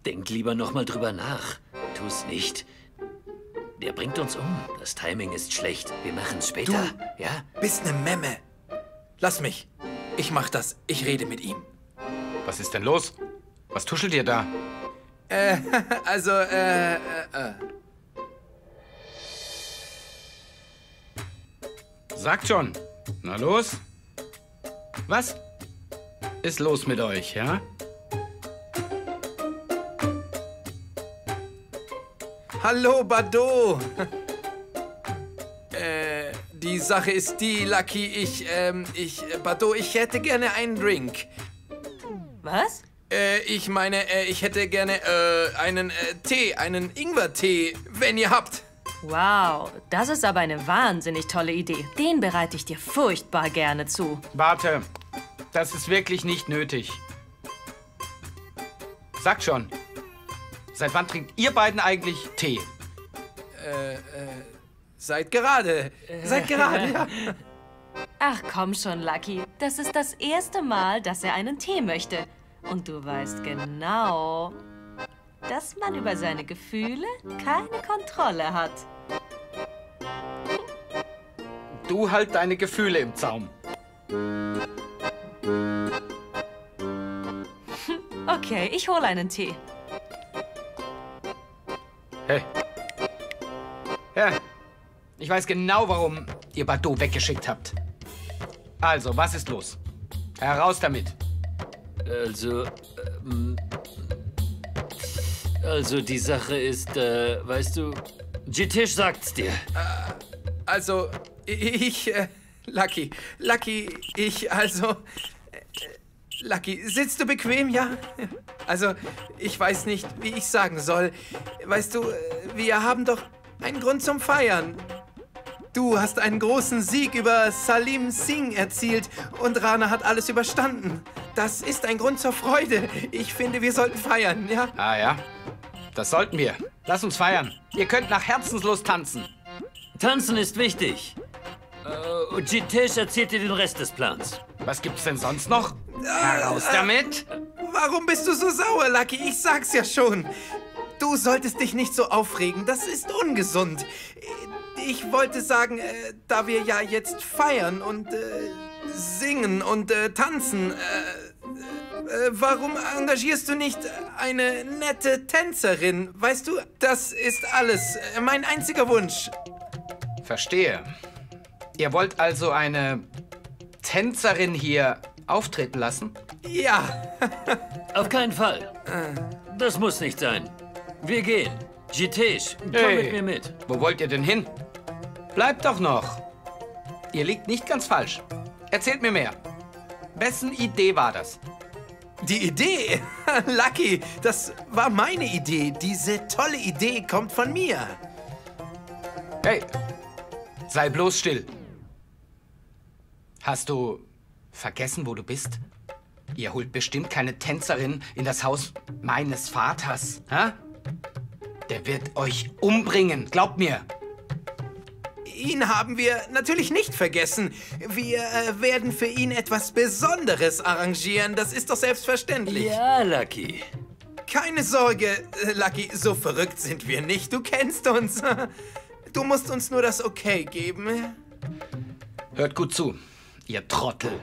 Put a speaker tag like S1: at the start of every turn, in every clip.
S1: Denk lieber noch mal drüber nach. Tu's nicht. Der bringt uns um. Das Timing ist schlecht. Wir machen's später.
S2: Du
S1: ja?
S2: bist eine Memme. Lass mich. Ich mach das. Ich rede mit ihm.
S3: Was ist denn los? Was tuschelt ihr da? Sagt schon. Na los. Was ist los mit euch, ja?
S2: Hallo, Bado. Die Sache ist die, Lucky, Bado, ich hätte gerne einen Drink.
S4: Was?
S2: Ich meine, ich hätte gerne, einen Tee, einen Ingwertee, wenn ihr habt.
S4: Wow, das ist aber eine wahnsinnig tolle Idee. Den bereite ich dir furchtbar gerne zu.
S3: Warte, das ist wirklich nicht nötig. Sagt schon. Seit wann trinkt ihr beiden eigentlich Tee?
S2: Seit gerade. Ja.
S4: Ach komm schon, Lucky. Das ist das erste Mal, dass er einen Tee möchte. Und du weißt genau, dass man über seine Gefühle keine Kontrolle hat.
S3: Du halt deine Gefühle im Zaum.
S4: Okay, ich hole einen Tee.
S3: Hey. Ja, ich weiß genau, warum ihr Bado weggeschickt habt. Also, was ist los? Heraus damit.
S1: Also die Sache ist, weißt du, Jitesh sagt's dir.
S2: Lucky, Lucky, sitzt du bequem, ja? Also, ich weiß nicht, wie ich sagen soll. Weißt du, wir haben doch einen Grund zum Feiern. Du hast einen großen Sieg über Salim Singh erzielt und Rana hat alles überstanden. Das ist ein Grund zur Freude. Ich finde, wir sollten feiern, ja?
S3: Ah ja, das sollten wir. Lass uns feiern. Ihr könnt nach Herzenslust tanzen.
S1: Tanzen ist wichtig. Und Jitesh erzählt dir den Rest des Plans.
S3: Was gibt's denn sonst noch? Heraus damit!
S2: Warum bist du so sauer, Lucky? Ich sag's ja schon. Du solltest dich nicht so aufregen. Das ist ungesund. Ich wollte sagen, da wir ja jetzt feiern und singen und tanzen, warum engagierst du nicht eine nette Tänzerin? Weißt du, das ist alles. Mein einziger Wunsch.
S3: Verstehe. Ihr wollt also eine Tänzerin hier auftreten lassen?
S2: Ja.
S1: Auf keinen Fall. Das muss nicht sein. Wir gehen. Jitesh, komm mit mir mit.
S3: Wo wollt ihr denn hin? Bleibt doch noch. Ihr liegt nicht ganz falsch. Erzählt mir mehr. Wessen Idee war das?
S2: Die Idee? Lucky, das war meine Idee. Diese tolle Idee kommt von mir.
S3: Hey, sei bloß still. Hast du vergessen, wo du bist? Ihr holt bestimmt keine Tänzerin in das Haus meines Vaters, hä? Der wird euch umbringen, glaubt mir.
S2: Ihn haben wir natürlich nicht vergessen. Wir werden für ihn etwas Besonderes arrangieren. Das ist doch selbstverständlich.
S1: Ja, Lucky.
S2: Keine Sorge, Lucky, so verrückt sind wir nicht. Du kennst uns. Du musst uns nur das Okay geben.
S3: Hört gut zu, ihr Trottel.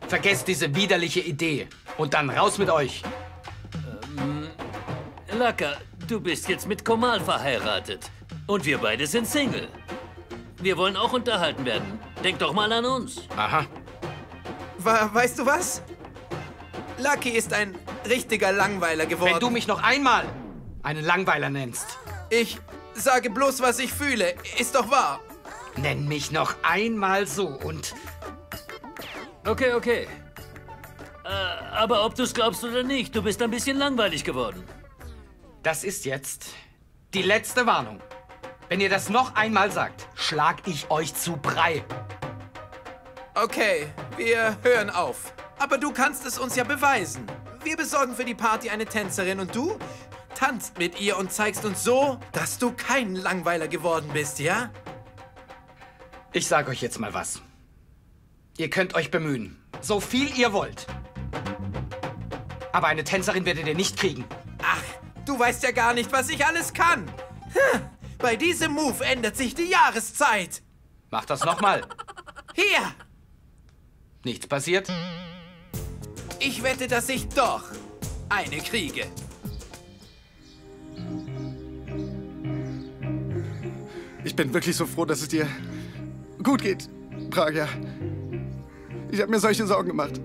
S3: Vergesst diese widerliche Idee und dann raus mit euch.
S1: Laka, du bist jetzt mit Komal verheiratet. Und wir beide sind Single. Wir wollen auch unterhalten werden. Denk doch mal an uns.
S3: Aha.
S2: Weißt du was? Lucky ist ein richtiger Langweiler geworden.
S3: Wenn du mich noch einmal einen Langweiler nennst.
S2: Ich sage bloß, was ich fühle. Ist doch wahr.
S3: Nenn mich noch einmal so und...
S1: Okay. Aber ob du es glaubst oder nicht, du bist ein bisschen langweilig geworden.
S3: Das ist jetzt die letzte Warnung. Wenn ihr das noch einmal sagt, schlag ich euch zu Brei.
S2: Okay, wir hören auf. Aber du kannst es uns ja beweisen. Wir besorgen für die Party eine Tänzerin und du tanzt mit ihr und zeigst uns so, dass du kein Langweiler geworden bist, ja?
S3: Ich sage euch jetzt mal was. Ihr könnt euch bemühen, so viel ihr wollt. Aber eine Tänzerin werdet ihr nicht kriegen.
S2: Ach, du weißt ja gar nicht, was ich alles kann. Bei diesem Move ändert sich die Jahreszeit.
S3: Mach das nochmal.
S2: Hier,
S3: Nichts passiert?
S2: ich wette, dass ich doch eine kriege.
S5: Ich bin wirklich so froh, dass es dir gut geht, Pragya. Ich habe mir solche Sorgen gemacht.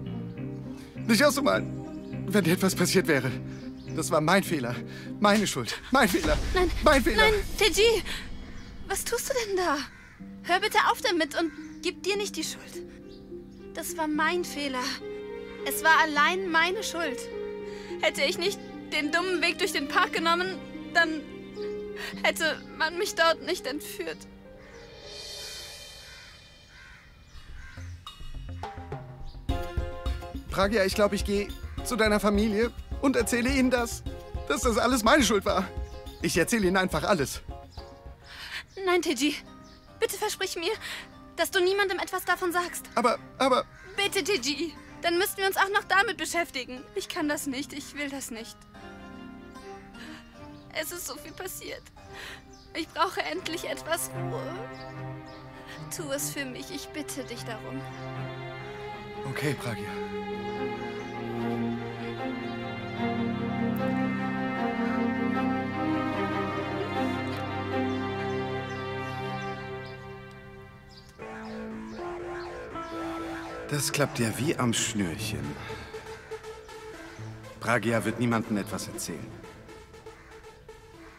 S5: Nicht auszumalen, wenn dir etwas passiert wäre. Das war mein Fehler. Meine Schuld. Mein Fehler.
S6: Nein,
S5: mein Fehler.
S6: nein, Teji! Was tust du denn da? Hör bitte auf damit und gib dir nicht die Schuld. Das war mein Fehler. Es war allein meine Schuld. Hätte ich nicht den dummen Weg durch den Park genommen, dann hätte man mich dort nicht entführt.
S5: Pragya, ich glaube, ich gehe zu deiner Familie und erzähle ihnen dass das alles meine Schuld war. Ich erzähle ihnen einfach alles.
S6: Nein, Teji. Bitte versprich mir, dass du niemandem etwas davon sagst.
S5: Aber,
S6: Bitte, Teji. Dann müssten wir uns auch noch damit beschäftigen. Ich kann das nicht. Ich will das nicht. Es ist so viel passiert. Ich brauche endlich etwas Ruhe. Tu es für mich. Ich bitte dich darum.
S5: okay, Pragya. Das klappt ja wie am Schnürchen. Pragya wird niemandem etwas erzählen.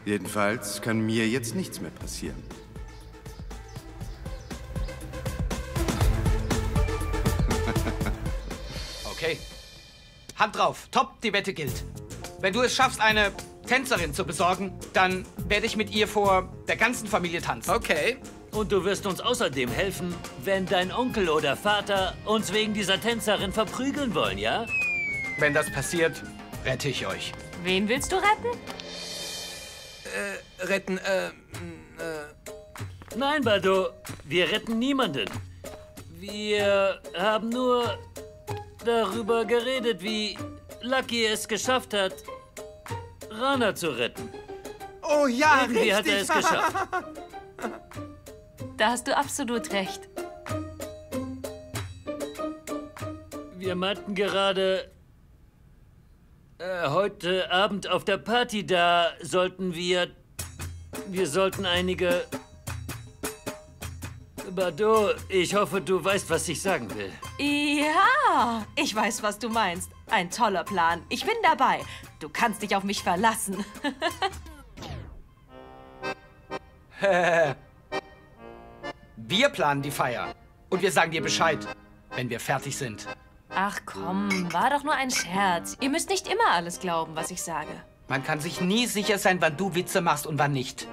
S5: Jedenfalls kann mir jetzt nichts mehr passieren.
S3: Okay. Hand drauf. Top, die Wette gilt. Wenn du es schaffst, eine Tänzerin zu besorgen, dann werde ich mit ihr vor der ganzen Familie tanzen.
S2: Okay.
S1: Und du wirst uns außerdem helfen, wenn dein Onkel oder Vater uns wegen dieser Tänzerin verprügeln wollen, ja?
S3: Wenn das passiert, rette ich euch.
S4: Wen willst du retten?
S2: Retten,
S1: Nein, Bado, wir retten niemanden. Wir haben nur darüber geredet, wie Lucky es geschafft hat, Rana zu retten.
S2: Oh ja,
S1: Irgendwie hat er es
S2: richtig.
S1: geschafft.
S4: Da hast du absolut recht.
S1: Wir meinten gerade, heute Abend auf der Party, da sollten wir sollten einige... Bado, ich hoffe, du weißt, was ich sagen will.
S4: Ja, ich weiß, was du meinst. Ein toller Plan. Ich bin dabei. Du kannst dich auf mich verlassen.
S3: Wir planen die Feier. Und wir sagen dir Bescheid, wenn wir fertig sind.
S4: Ach komm, war doch nur ein Scherz. Ihr müsst nicht immer alles glauben, was ich sage.
S3: Man kann sich nie sicher sein, wann du Witze machst und wann nicht.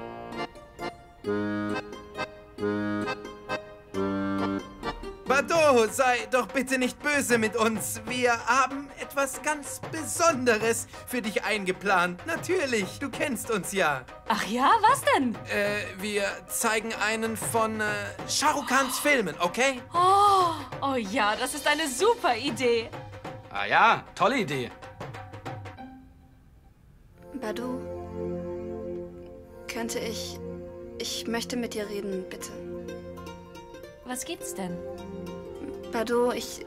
S2: Bado, sei doch bitte nicht böse mit uns. Wir haben etwas ganz Besonderes für dich eingeplant. Natürlich, du kennst uns ja.
S4: Ach ja, was denn?
S2: Wir zeigen einen von Shah Rukh Khans Filmen, okay?
S4: Oh ja, das ist eine super Idee.
S3: Ah ja, tolle Idee.
S6: Badu, könnte ich... Ich möchte mit dir reden, bitte.
S4: Was gibt's denn?
S6: Badu, ich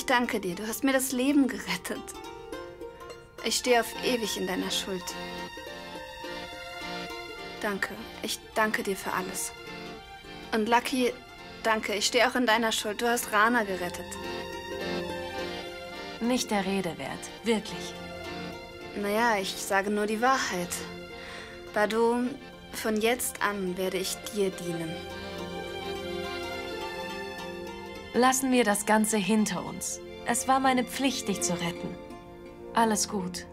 S6: danke dir. Du hast mir das Leben gerettet. Ich stehe auf ewig in deiner Schuld. Danke. Ich danke dir für alles. Und Lucky, danke. Ich stehe auch in deiner Schuld. Du hast Rana gerettet.
S4: Nicht der Rede wert. Wirklich.
S6: Naja, ich sage nur die Wahrheit. Badu, von jetzt an werde ich dir dienen.
S4: Lassen wir das Ganze hinter uns. Es war meine Pflicht, dich zu retten. Alles gut.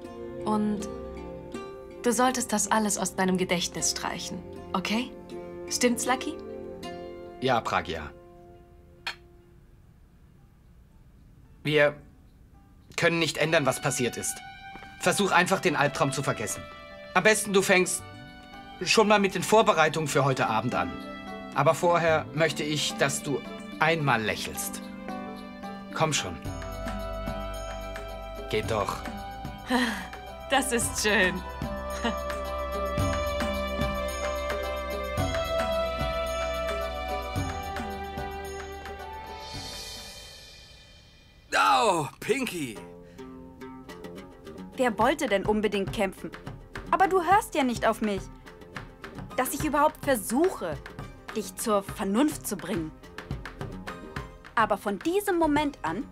S4: Und du solltest das alles aus deinem Gedächtnis streichen, okay? Stimmt's, Lucky?
S3: Ja, Pragya. Wir können nicht ändern, was passiert ist. Versuch einfach, den Albtraum zu vergessen. Am besten, du fängst schon mal mit den Vorbereitungen für heute Abend an. Aber vorher möchte ich, dass du einmal lächelst. Komm schon. Geht doch.
S4: Das ist schön.
S2: Oh, Pinky.
S7: Wer wollte denn unbedingt kämpfen? Aber du hörst ja nicht auf mich. Dass ich überhaupt versuche, dich zur Vernunft zu bringen. Aber von diesem Moment an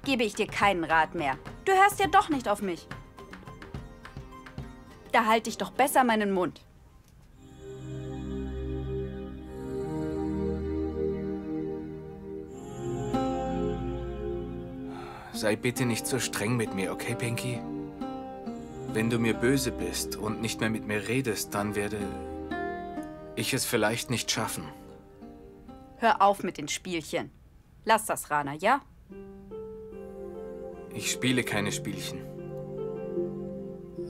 S7: gebe ich dir keinen Rat mehr. Du hörst ja doch nicht auf mich. Da halte ich doch besser meinen Mund.
S2: Sei bitte nicht so streng mit mir, okay, Pinky? Wenn du mir böse bist und nicht mehr mit mir redest, dann werde ich es vielleicht nicht schaffen.
S7: Hör auf mit den Spielchen. Lass das, Rana, ja?
S2: Ich spiele keine Spielchen.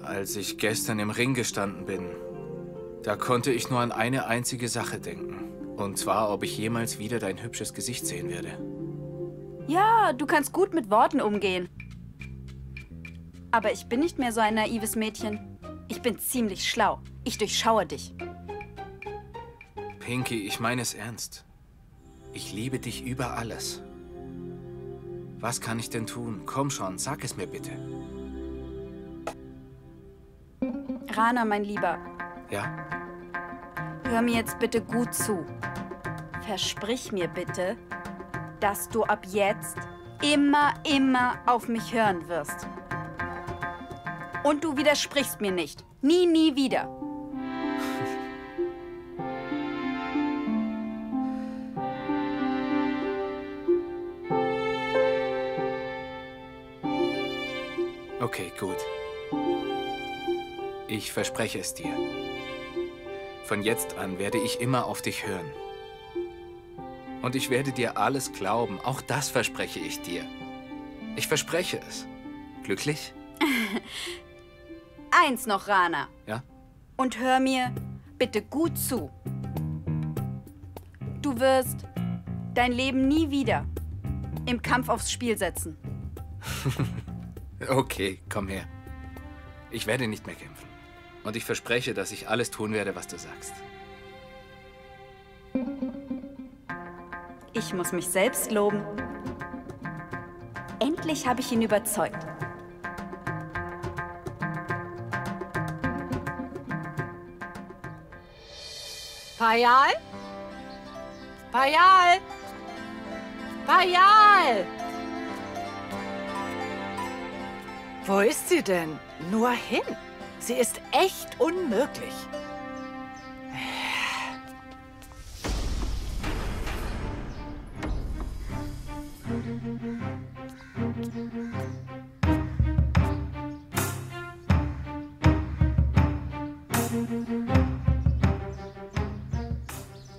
S2: Als ich gestern im Ring gestanden bin, da konnte ich nur an eine einzige Sache denken. Und zwar, ob ich jemals wieder dein hübsches Gesicht sehen werde.
S7: Ja, du kannst gut mit Worten umgehen. Aber ich bin nicht mehr so ein naives Mädchen. Ich bin ziemlich schlau. Ich durchschaue dich.
S2: Pinky, ich meine es ernst. Ich liebe dich über alles. Was kann ich denn tun? Komm schon, sag es mir bitte.
S7: Rana, mein Lieber,
S2: Ja?
S7: hör mir jetzt bitte gut zu. Versprich mir bitte, dass du ab jetzt immer auf mich hören wirst. Und du widersprichst mir nicht. Nie, nie wieder.
S2: Okay, gut. Ich verspreche es dir. Von jetzt an werde ich immer auf dich hören. Und ich werde dir alles glauben. Auch das verspreche ich dir. Ich verspreche es. Glücklich?
S7: Eins noch, Rana.
S2: Ja?
S7: Und hör mir bitte gut zu. Du wirst dein Leben nie wieder im Kampf aufs Spiel setzen.
S2: Okay, komm her. Ich werde nicht mehr kämpfen. Und ich verspreche, dass ich alles tun werde, was du sagst.
S7: Ich muss mich selbst loben. Endlich habe ich ihn überzeugt.
S8: Payal? Payal? Payal! Wo ist sie denn? Nur hin. Sie ist echt unmöglich.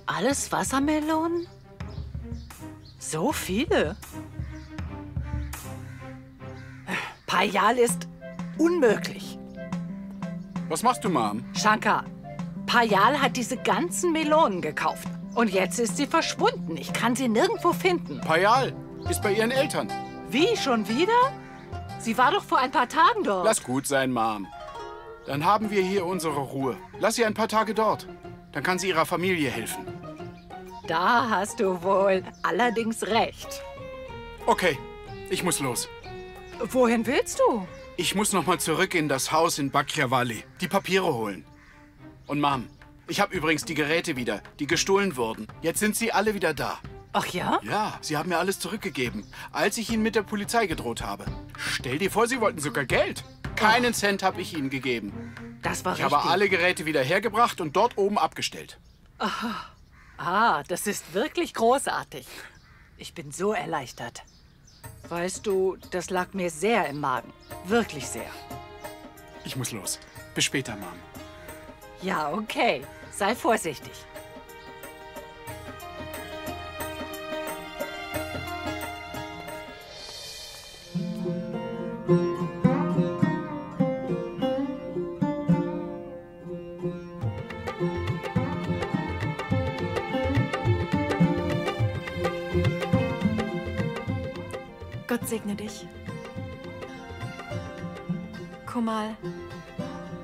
S8: Alles Wassermelonen? So viele? Payal ist unmöglich.
S5: Was machst du, Mom?
S8: Shankar, Payal hat diese ganzen Melonen gekauft. Und jetzt ist sie verschwunden. Ich kann sie nirgendwo finden.
S5: Payal ist bei ihren Eltern.
S8: Wie, schon wieder? Sie war doch vor ein paar Tagen dort.
S5: Lass gut sein, Mom. Dann haben wir hier unsere Ruhe. Lass sie ein paar Tage dort. Dann kann sie ihrer Familie helfen.
S8: Da hast du wohl allerdings recht.
S5: Okay, ich muss los.
S8: Wohin willst du?
S5: Ich muss noch mal zurück in das Haus in Bakriyawali, die Papiere holen. Und Mom, ich habe übrigens die Geräte wieder, die gestohlen wurden. Jetzt sind sie alle wieder da.
S8: Ach ja?
S5: Ja, sie haben mir alles zurückgegeben, als ich ihnen mit der Polizei gedroht habe. Stell dir vor, sie wollten sogar Geld. Keinen Cent habe ich ihnen gegeben.
S8: Das war
S5: Ich
S8: richtig.
S5: habe alle Geräte wieder hergebracht und dort oben abgestellt.
S8: Ah, das ist wirklich großartig. Ich bin so erleichtert. Weißt du, das lag mir sehr im Magen. Wirklich sehr.
S5: Ich muss los. Bis später, Mom.
S8: Ja, okay. Sei vorsichtig.
S9: Gott segne dich. Kumal,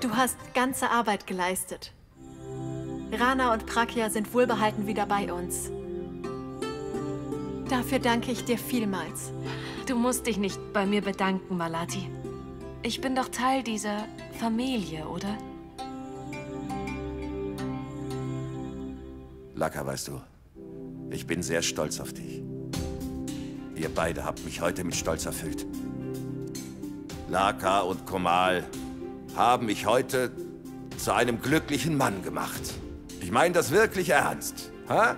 S9: du hast ganze Arbeit geleistet. Rana und Pragya sind wohlbehalten wieder bei uns. Dafür danke ich dir vielmals.
S4: Du musst dich nicht bei mir bedanken, Malati. Ich bin doch Teil dieser Familie, oder?
S10: Laka, weißt du, ich bin sehr stolz auf dich. Ihr beide habt mich heute mit Stolz erfüllt. Laka und Kumal haben mich heute zu einem glücklichen Mann gemacht. Ich meine das wirklich ernst. Ha?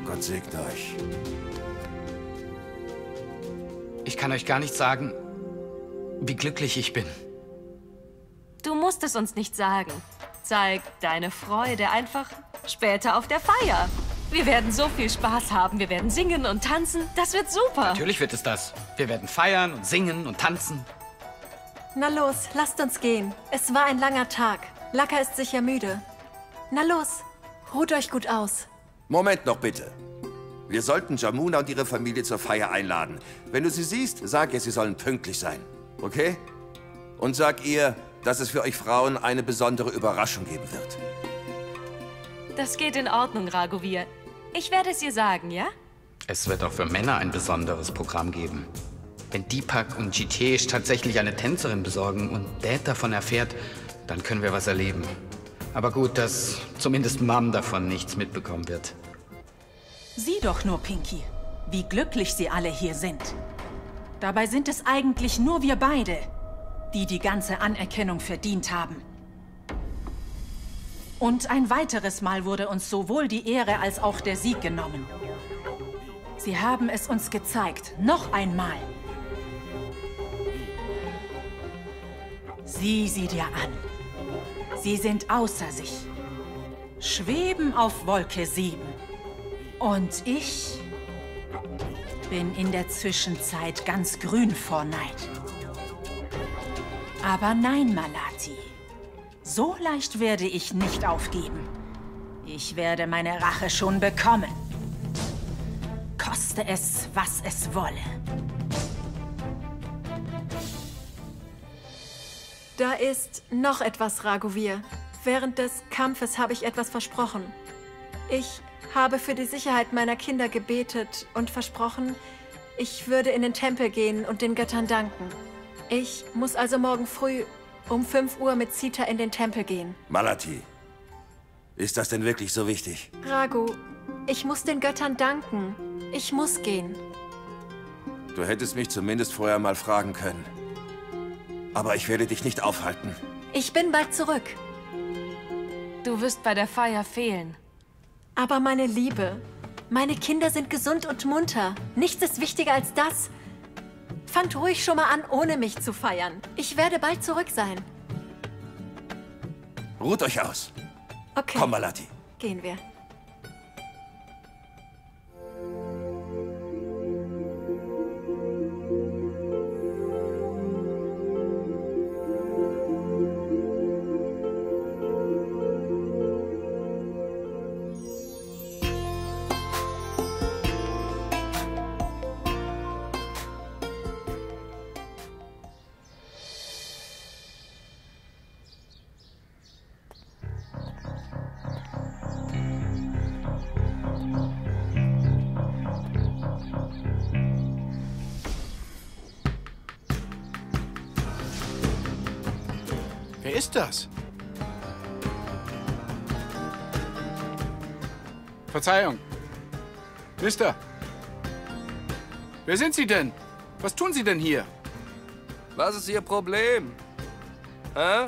S10: Gott segne euch.
S3: Ich kann euch gar nicht sagen, wie glücklich ich bin.
S4: Du musst es uns nicht sagen. Zeig deine Freude einfach später auf der Feier. Wir werden so viel Spaß haben. Wir werden singen und tanzen. Das wird super.
S3: Natürlich wird es das. Wir werden feiern und singen und tanzen.
S9: Na los, lasst uns gehen. Es war ein langer Tag. Laka ist sicher müde. Na los, ruht euch gut aus.
S10: Moment noch bitte. Wir sollten Jamuna und ihre Familie zur Feier einladen. Wenn du sie siehst, sag ihr, sie sollen pünktlich sein. Okay? Und sag ihr, dass es für euch Frauen eine besondere Überraschung geben wird.
S4: Das geht in Ordnung, Raghuveer. Ich werde es ihr sagen, ja?
S3: Es wird auch für Männer ein besonderes Programm geben. Wenn Deepak und Jitesh tatsächlich eine Tänzerin besorgen und Dad davon erfährt, dann können wir was erleben. Aber gut, dass zumindest Mom davon nichts mitbekommen wird.
S11: Sieh doch nur, Pinky, wie glücklich sie alle hier sind. Dabei sind es eigentlich nur wir beide, die die ganze Anerkennung verdient haben. Und ein weiteres Mal wurde uns sowohl die Ehre als auch der Sieg genommen. Sie haben es uns gezeigt, noch einmal. Sieh sie dir an. Sie sind außer sich, schweben auf Wolke 7. Und ich bin in der Zwischenzeit ganz grün vor Neid. Aber nein, Malati. So leicht werde ich nicht aufgeben. Ich werde meine Rache schon bekommen. Koste es, was es wolle.
S9: Da ist noch etwas, Raghuveer. Während des Kampfes habe ich etwas versprochen. Ich habe für die Sicherheit meiner Kinder gebetet und versprochen, ich würde in den Tempel gehen und den Göttern danken. Ich muss also morgen früh um 5 Uhr mit Sita in den Tempel gehen.
S10: Malati, ist das denn wirklich so wichtig?
S9: Raghu, ich muss den Göttern danken. Ich muss gehen.
S10: Du hättest mich zumindest vorher mal fragen können. Aber ich werde dich nicht aufhalten.
S9: Ich bin bald zurück.
S4: Du wirst bei der Feier fehlen.
S9: Aber meine Liebe, meine Kinder sind gesund und munter. Nichts ist wichtiger als das. Fangt ruhig schon mal an, ohne mich zu feiern. Ich werde bald zurück sein.
S10: Ruht euch aus.
S9: Okay.
S10: Komm, Malati.
S9: Gehen wir.
S5: Wer ist das? Verzeihung. Mister. Wer sind Sie denn? Was tun Sie denn hier?
S12: Was ist Ihr Problem? Hä?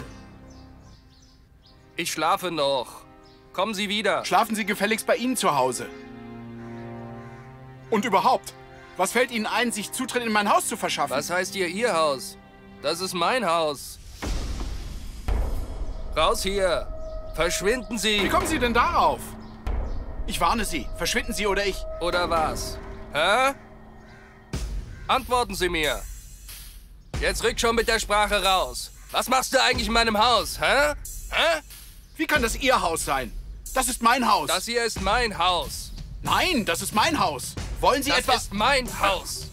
S12: Ich schlafe noch. Kommen Sie wieder.
S5: Schlafen Sie gefälligst bei Ihnen zu Hause. Und überhaupt, was fällt Ihnen ein, sich Zutritt in mein Haus zu verschaffen?
S12: Was heißt hier Ihr Haus? Das ist mein Haus. Raus hier! Verschwinden Sie!
S5: Wie kommen Sie denn darauf? Ich warne Sie. Verschwinden Sie oder ich.
S12: Oder was? Hä? Antworten Sie mir! Jetzt rück schon mit der Sprache raus! Was machst du eigentlich in meinem Haus, hä? Hä?
S5: Wie kann das Ihr Haus sein? Das ist mein Haus.
S12: Das hier ist mein Haus.
S5: Nein, das ist mein Haus. Wollen Sie etwa...
S12: Das ist mein Haus.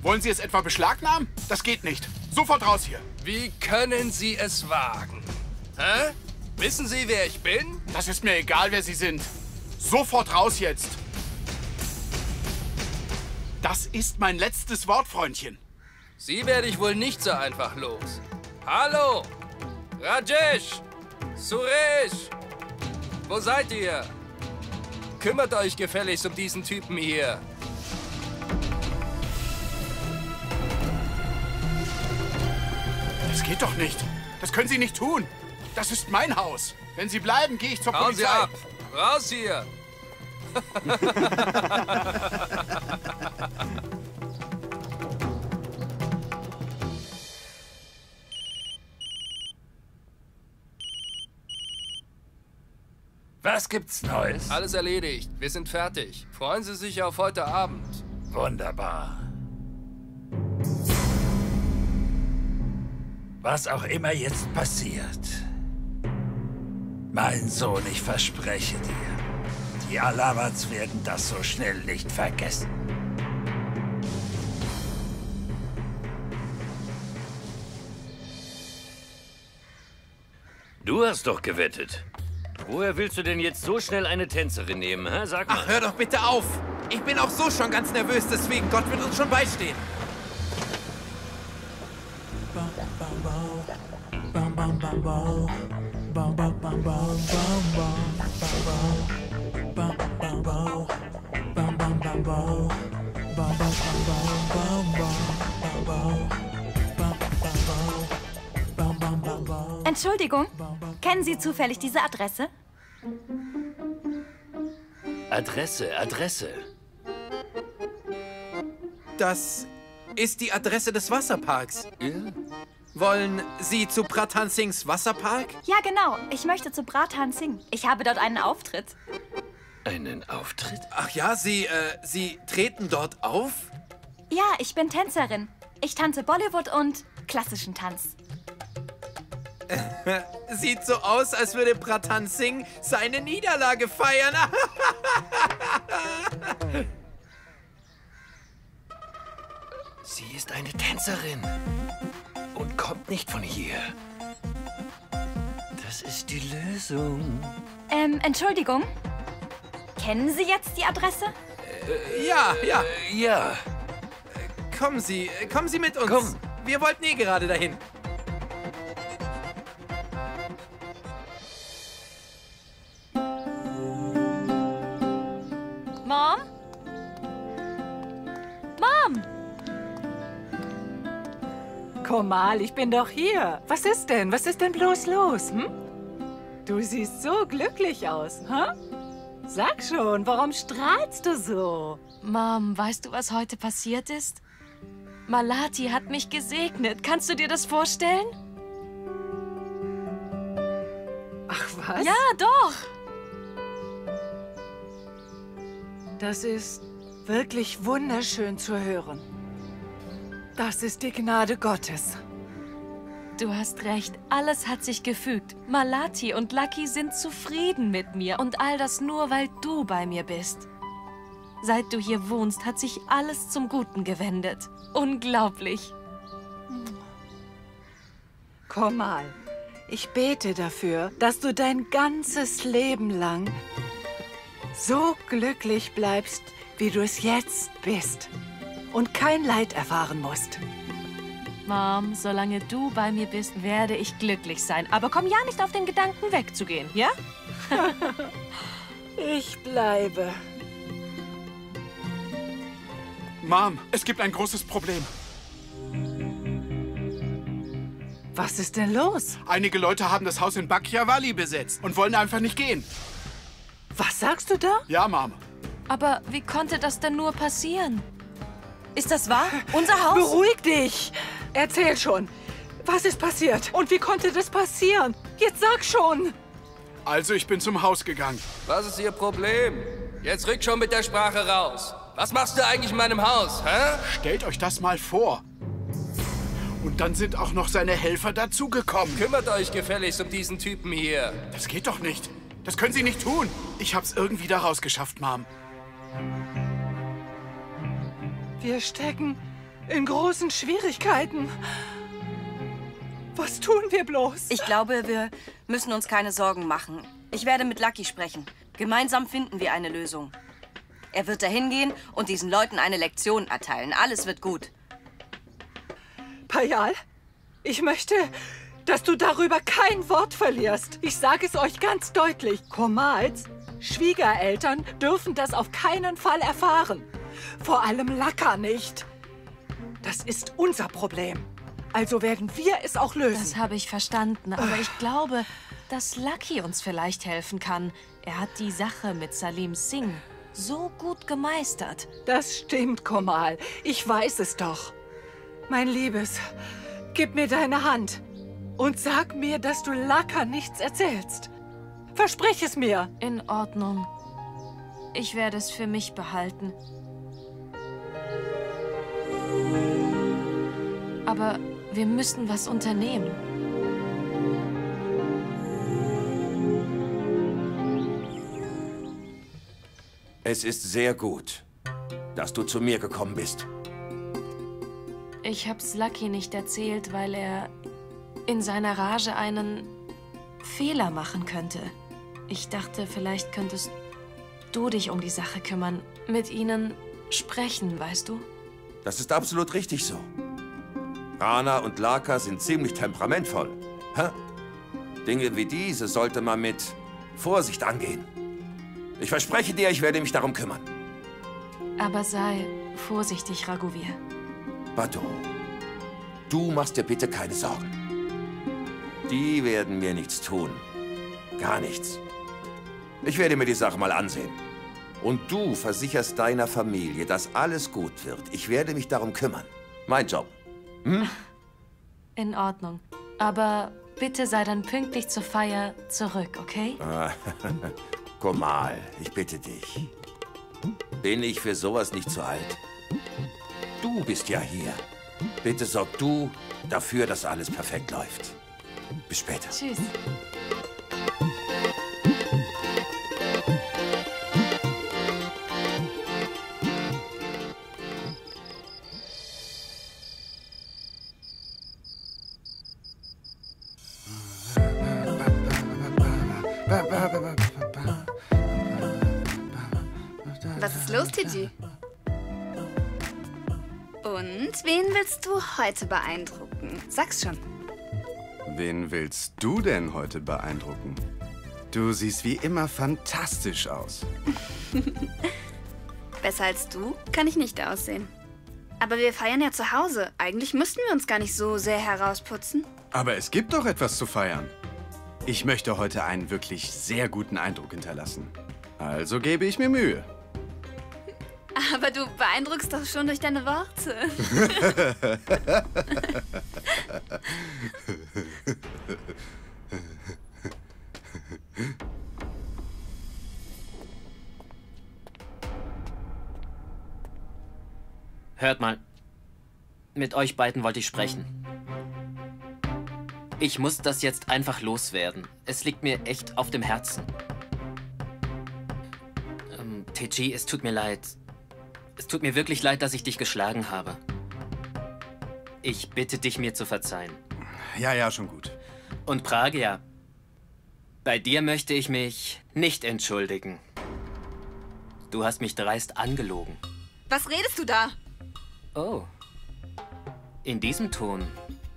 S5: Wollen Sie es etwa beschlagnahmen? Das geht nicht. Sofort raus hier.
S12: Wie können Sie es wagen? Hä? Wissen Sie, wer ich bin?
S5: Das ist mir egal, wer Sie sind. Sofort raus jetzt. Das ist mein letztes Wort, Freundchen.
S12: Sie werde ich wohl nicht so einfach los. Hallo! Rajesh! Suresh! Wo seid ihr? Kümmert euch gefälligst um diesen Typen hier.
S5: Das geht doch nicht. Das können Sie nicht tun. Das ist mein Haus. Wenn Sie bleiben, gehe ich zur
S12: Hauen
S5: Polizei.
S12: Sie ab! Raus hier!
S13: Was gibt's Neues?
S12: Alles erledigt. Wir sind fertig. Freuen Sie sich auf heute Abend.
S13: Wunderbar. Was auch immer jetzt passiert. Mein Sohn, ich verspreche dir, die Alawats werden das so schnell nicht vergessen.
S1: Du hast doch gewettet. Woher willst du denn jetzt so schnell eine Tänzerin nehmen, hä? Sag mal.
S2: Ach, hör doch bitte auf. Ich bin auch so schon ganz nervös, deswegen Gott wird uns schon beistehen.
S7: Entschuldigung, kennen Sie zufällig diese Adresse?
S1: Adresse.
S2: Das ist die Adresse des Wasserparks.
S1: Ja?
S2: Wollen Sie zu Pradhan Singhs Wasserpark?
S7: Ja, genau. Ich möchte zu Pradhan Singh. Ich habe dort einen Auftritt.
S1: Einen Auftritt?
S2: Ach ja, Sie treten dort auf?
S7: Ja, ich bin Tänzerin. Ich tanze Bollywood und klassischen Tanz.
S2: Sieht so aus, als würde Pradhan Singh seine Niederlage feiern.
S1: Sie ist eine Tänzerin und kommt nicht von hier. Das ist die Lösung.
S7: Entschuldigung. Kennen Sie jetzt die Adresse?
S2: Ja.
S1: Ja.
S2: Kommen Sie mit uns.
S1: Komm.
S2: Wir wollten eh gerade dahin.
S4: Mom? Mom!
S8: Komal, ich bin doch hier. Was ist denn? Was ist denn bloß los, hm? Du siehst so glücklich aus, hä? Sag schon, warum strahlst du so?
S4: Mom, weißt du, was heute passiert ist? Malati hat mich gesegnet. Kannst du dir das vorstellen?
S8: Ach, was?
S4: Ja, doch.
S8: Das ist wirklich wunderschön zu hören. Das ist die Gnade Gottes.
S4: Du hast recht, alles hat sich gefügt. Malati und Lucky sind zufrieden mit mir und all das nur, weil du bei mir bist. Seit du hier wohnst, hat sich alles zum Guten gewendet. Unglaublich.
S8: Komal, ich bete dafür, dass du dein ganzes Leben lang so glücklich bleibst, wie du es jetzt bist und kein Leid erfahren musst.
S4: Mom, solange du bei mir bist, werde ich glücklich sein. Aber komm ja nicht auf den Gedanken, wegzugehen, ja?
S8: Ich bleibe.
S5: Mom, es gibt ein großes Problem.
S8: Was ist denn los?
S5: Einige Leute haben das Haus in Bakhtiarwali besetzt und wollen einfach nicht gehen.
S8: Was sagst du da?
S5: Ja, Mom.
S4: Aber wie konnte das denn nur passieren? Ist das wahr? Unser Haus?
S8: Beruhig dich! Erzähl schon. Was ist passiert? Und wie konnte das passieren? Jetzt sag schon!
S5: Also, ich bin zum Haus gegangen.
S12: Was ist Ihr Problem? Jetzt rück schon mit der Sprache raus. Was machst du eigentlich in meinem Haus, hä?
S5: Stellt euch das mal vor. Und dann sind auch noch seine Helfer dazugekommen.
S12: Kümmert euch gefälligst um diesen Typen hier.
S5: Das geht doch nicht. Das können Sie nicht tun. Ich hab's irgendwie da rausgeschafft, Mom.
S8: Wir stecken in großen Schwierigkeiten. Was tun wir bloß?
S14: Ich glaube, wir müssen uns keine Sorgen machen. Ich werde mit Lucky sprechen. Gemeinsam finden wir eine Lösung. Er wird dahin gehen und diesen Leuten eine Lektion erteilen. Alles wird gut.
S8: Payal, ich möchte, dass du darüber kein Wort verlierst. Ich sage es euch ganz deutlich. Komals Schwiegereltern dürfen das auf keinen Fall erfahren. Vor allem Laka nicht. Das ist unser Problem. Also werden wir es auch lösen.
S4: Das habe ich verstanden, aber ich glaube, dass Lucky uns vielleicht helfen kann. Er hat die Sache mit Salim Singh so gut gemeistert.
S8: Das stimmt, Komal. Ich weiß es doch. Mein Liebes, gib mir deine Hand und sag mir, dass du Laka nichts erzählst. Versprich es mir.
S4: In Ordnung. Ich werde es für mich behalten. Aber wir müssen was unternehmen.
S10: Es ist sehr gut, dass du zu mir gekommen bist.
S4: Ich hab's Lucky nicht erzählt, weil er in seiner Rage einen Fehler machen könnte. Ich dachte, vielleicht könntest du dich um die Sache kümmern, mit ihnen sprechen, weißt du?
S10: Das ist absolut richtig so. Rana und Laka sind ziemlich temperamentvoll. Hä? Dinge wie diese sollte man mit Vorsicht angehen. Ich verspreche dir, ich werde mich darum kümmern.
S4: Aber sei vorsichtig, Raghuvir.
S10: Bado, du machst dir bitte keine Sorgen. Die werden mir nichts tun. Gar nichts. Ich werde mir die Sache mal ansehen. Und du versicherst deiner Familie, dass alles gut wird. Ich werde mich darum kümmern. Mein Job. Hm?
S4: In Ordnung. Aber bitte sei dann pünktlich zur Feier zurück, okay?
S10: Komal, ich bitte dich. Bin ich für sowas nicht zu alt? Du bist ja hier. Bitte sorg du dafür, dass alles perfekt läuft. Bis später.
S4: Tschüss.
S6: Was ist los, Tiji? Und wen willst du heute beeindrucken? Sag's schon.
S5: Wen willst du denn heute beeindrucken? Du siehst wie immer fantastisch aus.
S6: Besser als du kann ich nicht aussehen. Aber wir feiern ja zu Hause. Eigentlich müssten wir uns gar nicht so sehr herausputzen.
S5: Aber es gibt doch etwas zu feiern. Ich möchte heute einen wirklich sehr guten Eindruck hinterlassen. Also gebe ich mir Mühe.
S6: Aber du beeindruckst doch schon durch deine Worte.
S15: Hört mal. Mit euch beiden wollte ich sprechen. Ich muss das jetzt einfach loswerden. Es liegt mir echt auf dem Herzen. Teji, es tut mir leid. Es tut mir wirklich leid, dass ich dich geschlagen habe. Ich bitte dich, mir zu verzeihen.
S5: Ja, schon gut.
S15: Und Pragya, bei dir möchte ich mich nicht entschuldigen. Du hast mich dreist angelogen.
S6: Was redest du da?
S15: Oh. In diesem Ton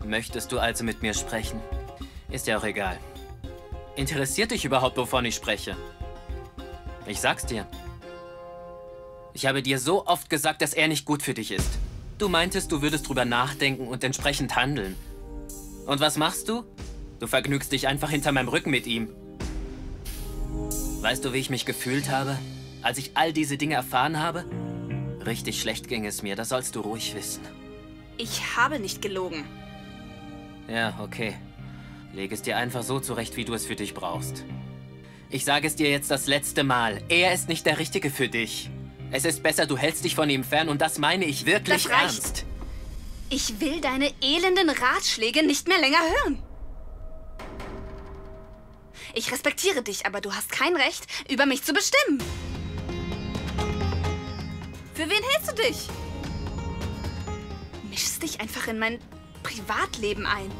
S15: möchtest du also mit mir sprechen? Ist ja auch egal. Interessiert dich überhaupt, wovon ich spreche? Ich sag's dir. Ich habe dir so oft gesagt, dass er nicht gut für dich ist. Du meintest, du würdest drüber nachdenken und entsprechend handeln. Und was machst du? Du vergnügst dich einfach hinter meinem Rücken mit ihm. Weißt du, wie ich mich gefühlt habe, als ich all diese Dinge erfahren habe? Richtig schlecht ging es mir, das sollst du ruhig wissen.
S6: Ich habe nicht gelogen.
S15: Ja, okay. Leg es dir einfach so zurecht, wie du es für dich brauchst. Ich sage es dir jetzt das letzte Mal. Er ist nicht der Richtige für dich. Es ist besser, du hältst dich von ihm fern und das meine ich wirklich
S6: Das reicht.
S15: ernst.
S6: Ich will deine elenden Ratschläge nicht mehr länger hören. Ich respektiere dich, aber du hast kein Recht, über mich zu bestimmen. Für wen hältst du dich? Mischst dich einfach in mein Privatleben ein.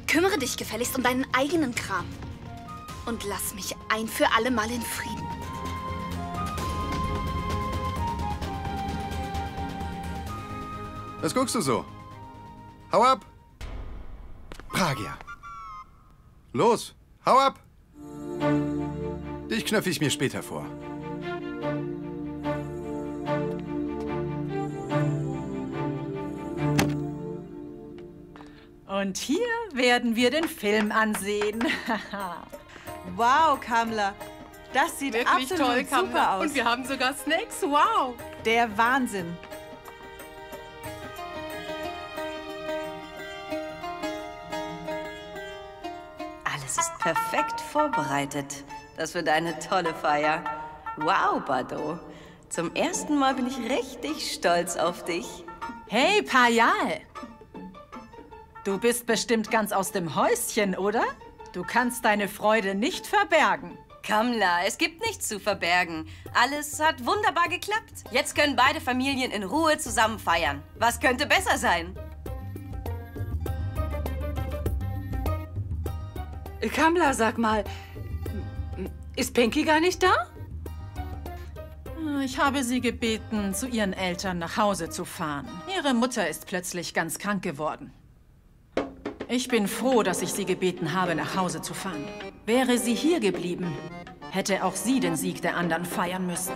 S6: Kümmere dich gefälligst um deinen eigenen Kram. Und lass mich ein für alle Mal in Frieden.
S5: Was guckst du so? Hau ab! Pragia. Los, hau ab! Dich knöpfe ich mir später vor.
S11: Und hier werden wir den Film ansehen.
S8: Wow, Kamla. Das sieht
S16: Wirklich
S8: absolut
S16: toll, Kamla.
S8: super aus.
S16: Und wir haben sogar Snacks. Wow.
S8: Der Wahnsinn.
S14: Alles ist perfekt vorbereitet. Das wird eine tolle Feier. Wow, Bado. Zum ersten Mal bin ich richtig stolz auf dich.
S11: Hey, Payal. Du bist bestimmt ganz aus dem Häuschen, oder? Du kannst deine Freude nicht verbergen.
S14: Kamla, es gibt nichts zu verbergen. Alles hat wunderbar geklappt. Jetzt können beide Familien in Ruhe zusammen feiern. Was könnte besser sein?
S8: Kamla, sag mal, ist Pinky gar nicht da?
S11: Ich habe sie gebeten, zu ihren Eltern nach Hause zu fahren. Ihre Mutter ist plötzlich ganz krank geworden. Ich bin froh, dass ich sie gebeten habe, nach Hause zu fahren. Wäre sie hier geblieben, hätte auch sie den Sieg der anderen feiern müssen.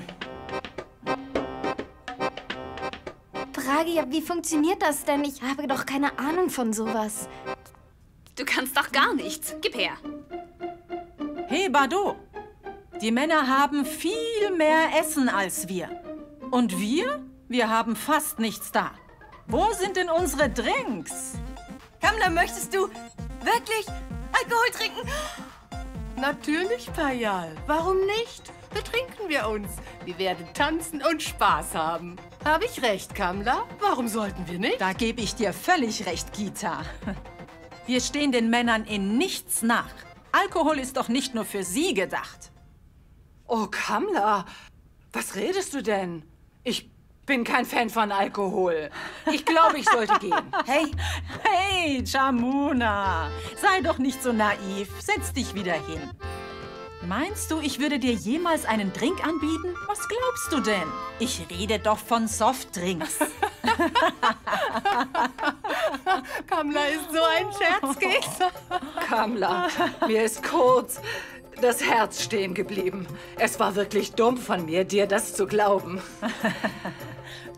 S17: Pragia, wie funktioniert das denn? Ich habe doch keine Ahnung von sowas.
S6: Du kannst doch gar nichts. Gib her.
S11: Hey, Bado. Die Männer haben viel mehr Essen als wir. Und wir haben fast nichts da. Wo sind denn unsere Drinks?
S14: Kamla, möchtest du wirklich Alkohol trinken?
S16: Natürlich, Payal. Warum nicht? Betrinken wir uns. Wir werden tanzen und Spaß haben. Habe ich recht, Kamla? Warum sollten wir nicht?
S11: Da gebe ich dir völlig recht, Gita. Wir stehen den Männern in nichts nach. Alkohol ist doch nicht nur für sie gedacht.
S8: Oh, Kamla, was redest du denn? Ich bin kein Fan von Alkohol. Ich glaube, ich sollte gehen.
S11: Hey, Jamuna, sei doch nicht so naiv. Setz dich wieder hin. Meinst du, ich würde dir jemals einen Drink anbieten? Was glaubst du denn? Ich rede doch von Softdrinks.
S16: Kamla ist so ein Scherzkeks.
S8: Kamla, mir ist kurz das Herz stehen geblieben. Es war wirklich dumm von mir, dir das zu glauben.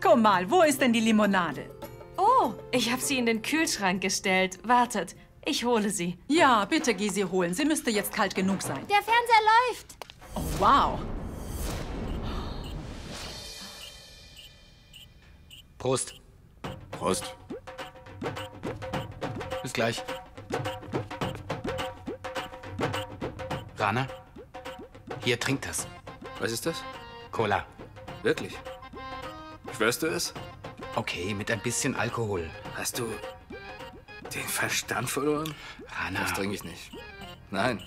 S11: Komm mal, wo ist denn die Limonade?
S4: Oh, ich habe sie in den Kühlschrank gestellt. Wartet, ich hole sie.
S11: Ja, bitte geh sie holen. Sie müsste jetzt kalt genug sein.
S17: Der Fernseher läuft.
S11: Oh, wow.
S3: Prost.
S5: Prost.
S3: Bis gleich. Rana, hier, trink das.
S12: Was ist das?
S3: Cola.
S12: Wirklich? Schwörst du es?
S3: Okay, mit ein bisschen Alkohol.
S12: Hast du den Verstand verloren?
S3: Rana.
S12: Das trinke ich nicht. Nein.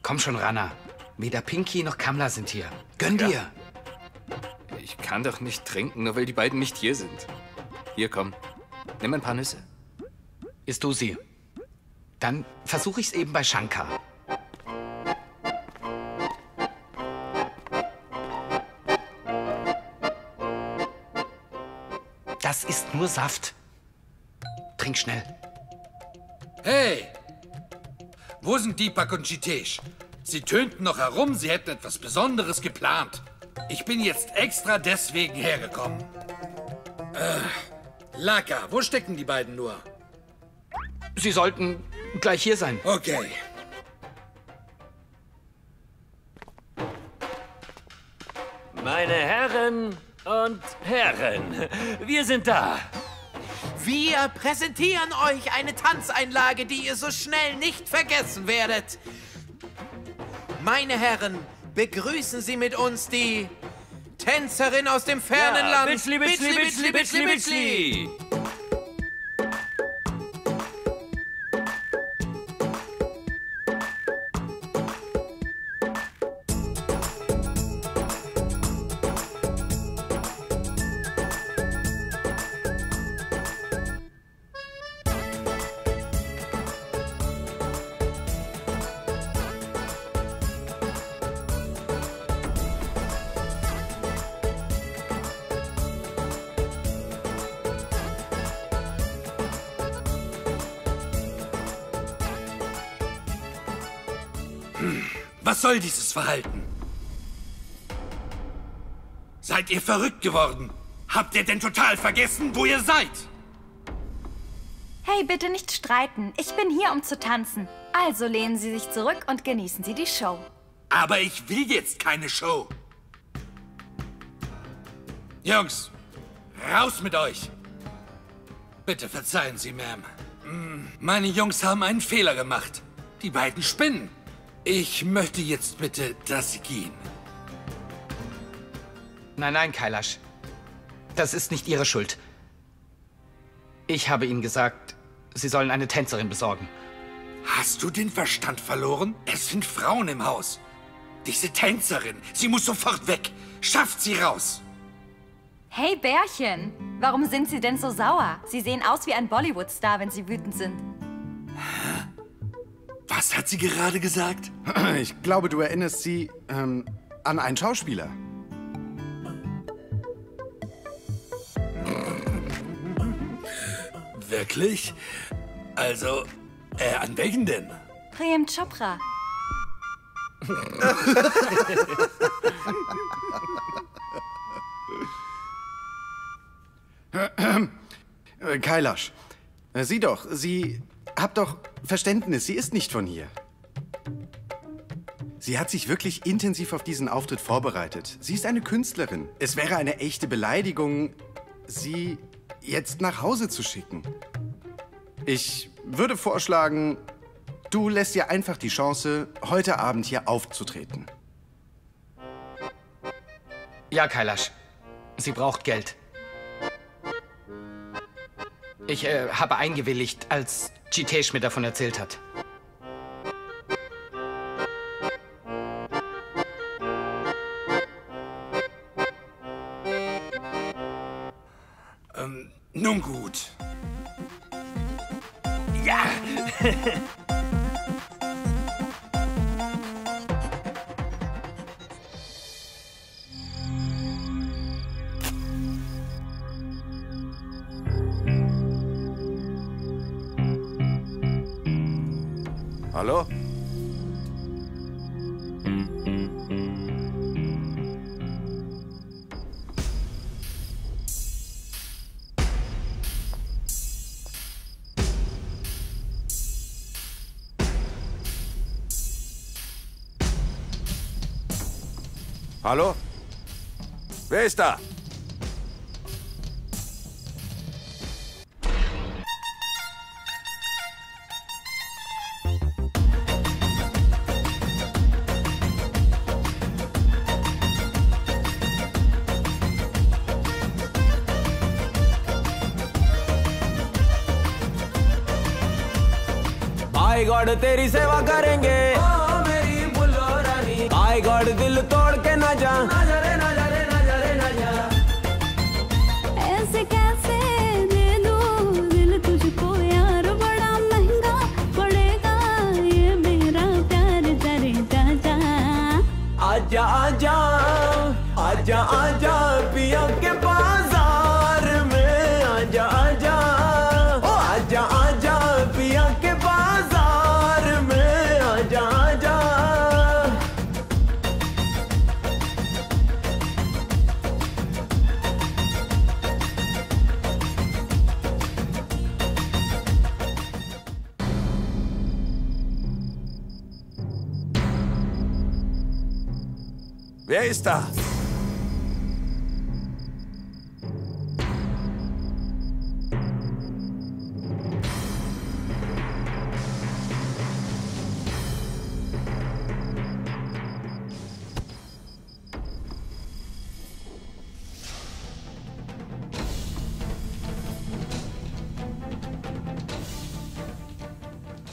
S3: Komm schon, Rana. Weder Pinky noch Kamla sind hier. Gönn dir.
S12: Ich kann doch nicht trinken, nur weil die beiden nicht hier sind. Hier, komm. Nimm ein paar Nüsse.
S3: Isst du sie? Dann versuche ich's eben bei Shankar. Das ist nur Saft. Trink schnell.
S13: Hey! Wo sind Deepak und Jitesh? Sie tönten noch herum, sie hätten etwas Besonderes geplant. Ich bin jetzt extra deswegen hergekommen. Laka, wo stecken die beiden nur?
S3: Sie sollten gleich hier sein.
S13: Okay.
S1: Meine Herren und Herren, wir sind da.
S2: Wir präsentieren euch eine Tanzeinlage, die ihr so schnell nicht vergessen werdet. Meine Herren, begrüßen Sie mit uns die Tänzerin aus dem fernen
S1: Ja,
S2: Land.
S1: Bitschli, Bitschli, Bitschli, Bitschli, Bitschli.
S13: Was soll dieses Verhalten? Seid ihr verrückt geworden? Habt ihr denn total vergessen, wo ihr seid?
S7: Hey, bitte nicht streiten. Ich bin hier, um zu tanzen. Also lehnen Sie sich zurück und genießen Sie die Show.
S13: Aber ich will jetzt keine Show. Jungs, raus mit euch. Bitte verzeihen Sie, Ma'am. Meine Jungs haben einen Fehler gemacht. Die beiden spinnen. Ich möchte jetzt bitte, dass sie gehen.
S3: Nein, nein, Kailash. Das ist nicht Ihre Schuld. Ich habe Ihnen gesagt, Sie sollen eine Tänzerin besorgen.
S13: Hast du den Verstand verloren? Es sind Frauen im Haus. Diese Tänzerin, sie muss sofort weg. Schafft sie raus.
S7: Hey, Bärchen. Warum sind Sie denn so sauer? Sie sehen aus wie ein Bollywood-Star, wenn Sie wütend sind.
S13: Was hat sie gerade gesagt?
S5: Ich glaube, du erinnerst sie an einen Schauspieler.
S13: Wirklich? Also, an welchen denn?
S7: Prem Chopra.
S5: Kailash, sieh doch, sie... Hab doch Verständnis, sie ist nicht von hier. Sie hat sich wirklich intensiv auf diesen Auftritt vorbereitet. Sie ist eine Künstlerin. Es wäre eine echte Beleidigung, sie jetzt nach Hause zu schicken. Ich würde vorschlagen, du lässt ihr einfach die Chance, heute Abend hier aufzutreten.
S3: Ja, Kailash. Sie braucht Geld. Ich habe eingewilligt, als Jitesh mir davon erzählt hat.
S13: Nun gut. Ja!
S10: Hallo? Hallo? Wer ist da?
S18: आई गॉड तेरी सेवा करेंगे ओ मेरी बुल्लो रानी आई गॉड दिल तोड़ के ना जा
S19: ऐसे कैसे दे दूं दिल तुझको यार बड़ा महंगा पड़ेगा ये मेरा प्यार जरे जा
S18: आजा आजा आजा आजा पिया के बाजार में आजा आजा ओ आजा आजा पिया के बाजार में आजा आजा
S10: Wer ist da?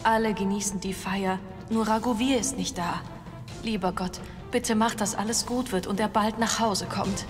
S4: Alle genießen die Feier, nur Raghuvir ist nicht da. Lieber Gott, bitte mach, dass alles gut wird und er bald nach Hause kommt.